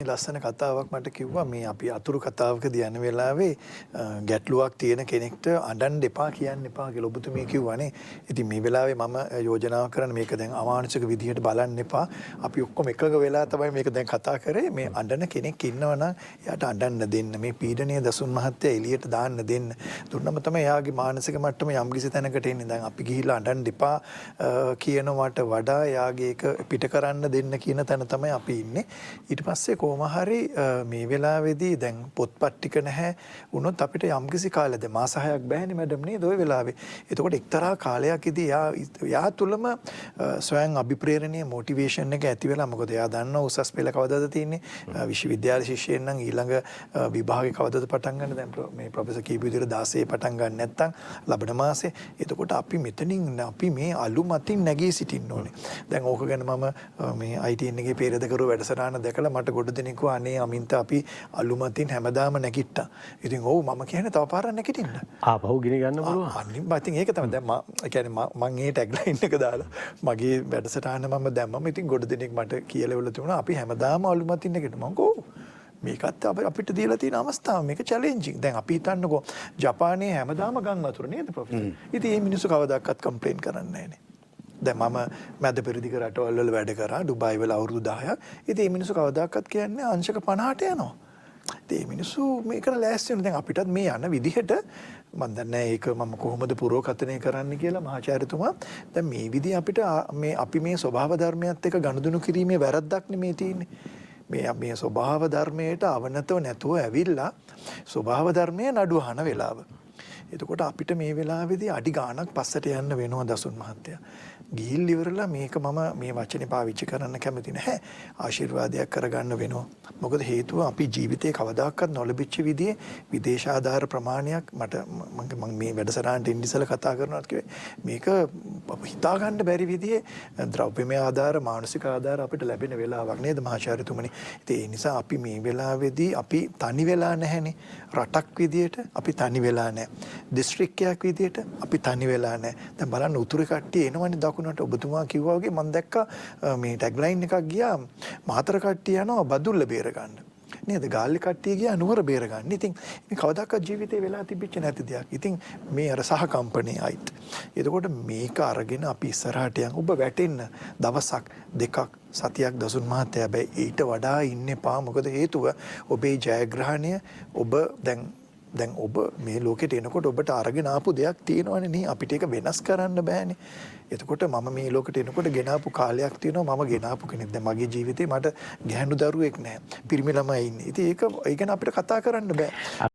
ලස්සන කතාවක් මට කිව්වා මේ අපි අතුරු කතාවකදී යන වෙලාවේ ගැටලුවක් තියෙන කෙනෙක්ට අඬන්න එපා කියන්න එපා කියලා ඔබතුමිය කිව්වනේ. ඉතින් මේ වෙලාවේ මම යෝජනා කරන මේක දැන් අමානුෂික විදිහට බලන්න එපා. අපි ඔක්කොම එකග වෙලා තමයි මේක දැන් කතා කරේ. මේ අඬන කෙනෙක් ඉන්නවනම් එයාට අඬන්න දෙන්න. මේ පීඩනීය දසුන් මහත්තයා එළියට දාන්න දෙන්න. දුන්නම තමයි එයාගේ මානසික මට්ටම යම්කිසි තැනකට එන්නේ. දැන් අපි ගිහිල්ලා අඬන්න එපා කියනවට වඩා එයාගේ ඒක පිට කරන්න දෙන්න කියන තැන තමයි අපි ඉන්නේ. ඊට පස්සේ කොහොම හරි මේ වෙලාවේදී දැන් පොත්පත් ටික නැහැ වුණොත් අපිට යම්කිසි කාලෙද මාස 6ක් බෑනේ මැඩම් නේද ওই වෙලාවේ. එතකොට එක්තරා කාලයකදී යා තුලම ස්වයං අභිප්‍රේරණීය මොටිවේෂන් එක ඇති වෙලා මොකද එයා දන්නවා උසස් පෙළ කවදාද තියෙන්නේ විශ්වවිද්‍යාල ශිෂ්‍යයන් නම් ඊළඟ විභාගේ කවදාද පටන් ගන්න දැන් මේ ප්‍රොෆෙසර් කීප විදිහට 16 පටන් ගන්න නැත්නම් ලබන මාසේ. එතකොට අපි මෙතනින් අපි මේ අලු මතින් නැගී සිටින්න ඕනේ. දැන් ඕක ගැන මම මේ ITN එකේ පෙරද කරු වැඩසටහන දැකලා මට ගොඩ දෙනෙක් අනේ අමින්ත අපි අලුමතින් හැමදාම නැගිට්ටා. ඉතින් ඔව් මම කියන්නේ තව පාරක් නැගිටින්න. ආපහු ගිනි ගන්න පුළුවන්. අනිත් ඉතින් ඒක තමයි දැන් මම කියන්නේ මම මේ ටැග්ලයින් එක දාලා මගේ වැඩසටහන මම දැම්මම ඉතින් ගොඩ දෙනෙක් මට කියලා තිබුණා අපි හැමදාම අලුමතින් නැගිටින්න. මම කෝ මේකත් අපිට දීලා තියෙන අවස්ථාව මේක චැලෙන්ජින්. දැන් අපි හිතන්නකෝ ජපානයේ හැමදාම ගම් වතුර නේද ප්‍රොෆෙසර්. ඉතින් මේ මිනිස්සු කවදාකවත් කම්ප්ලේන් කරන්නේ නැහැනේ. දැන් මම මැද පෙරදිග රටවල් වල වැඩ කරා ඩුබායි වල අවුරුදු 10ක්. ඉතින් මේ මිනිස්සු කවදාකවත් කියන්නේ අංශක 50ට යනවා. ඉතින් මේ මිනිස්සු මේකට ලෑස්ති වෙන දැන් අපිටත් මේ යන විදිහට මම දන්නේ ඒක මම කොහොමද පුරෝකථනය කරන්න කියලා මහාචාර්යතුමා දැන් මේ විදිහ අපිට මේ අපි මේ ස්වභාව ධර්මයත් එක්ක ගනුදෙනු කිරීමේ වැරද්දක් නෙමේ තියෙන්නේ. මේ ස්වභාව ධර්මයට අවනතව නැතුව ඇවිල්ලා ස්වභාව ධර්මයේ නඩු අහන වෙලාව. එතකොට අපිට මේ වෙලාවේදී අඩි ගාණක් පස්සට යන්න වෙනවා දසුන් මහත්තයා. ගිහිල් ඉවරලා මේක මම මේ වචනේ පාවිච්චි කරන්න කැමති නැහැ. ආශිර්වාදයක් කරගන්න වෙනවා. මොකද හේතුව අපි ජීවිතේ කවදාකවත් නොලැබිච්ච විදිහේ විදේශ ආධාර ප්‍රමාණයක් මම මේ වැඩසටහනට ඉන්දිසල කතා කරනවා කිව්වේ මේක හිතා ගන්න බැරි විදිහේ ද්‍රව්‍යමය ආධාර මානසික ආධාර අපිට ලැබෙන වෙලාවක් නේද මහාචාර්යතුමනි. ඒ නිසා අපි මේ වෙලාවේදී අපි තනි වෙලා නැහැනේ. රටක් විදියට අපි තනි වෙලා නැහැ. දිස්ත්‍රික්කයක් විදියට අපි තනි වෙලා නැහැ. දැන් බලන්න උතුරේ කට්ටිය එනවනේ දකුණට ඔබතුමා කිව්වා වගේ මම දැක්කා මේ ටැග්ලයින් එකක් ගියා මහතර කට්ටිය යනවා බදුල්ල බේර ගන්න. නේද ගාල්ලේ කට්ටිය ගියා නුවර බේර ගන්න. ඉතින් මේ කවදාකවත් ජීවිතේ වෙලා තිබිච්ච නැති දෙයක්. ඉතින් මේ අර සහ කම්පැනි අයිත්. එතකොට මේක අරගෙන අපි ඉස්සරහට යන් ඔබ වැටෙන්න දවසක් දෙකක් සතියක් දසුන් මහත්තයා හැබැයි ඊට වඩා ඉන්න එපා. මොකද හේතුව ඔබේ ජයග්‍රහණය ඔබ දැන් ඔබ මේ ලෝකෙට එනකොට ඔබට අරගෙන ආපු දෙයක් තියෙනවනේ නේ අපිට ඒක වෙනස් කරන්න බෑනේ. එතකොට මම මේ ලෝකෙට එනකොට ගෙනාපු කාලයක් තියෙනවා මම ගෙනාපු කෙනෙක්. දැන් මගේ ජීවිතේ මට ගැහණු දරුවෙක් නැහැ. පිරිමි ළමයි ඉන්නේ. ඉතින් ඒක ගැන අපිට කතා කරන්න බෑ.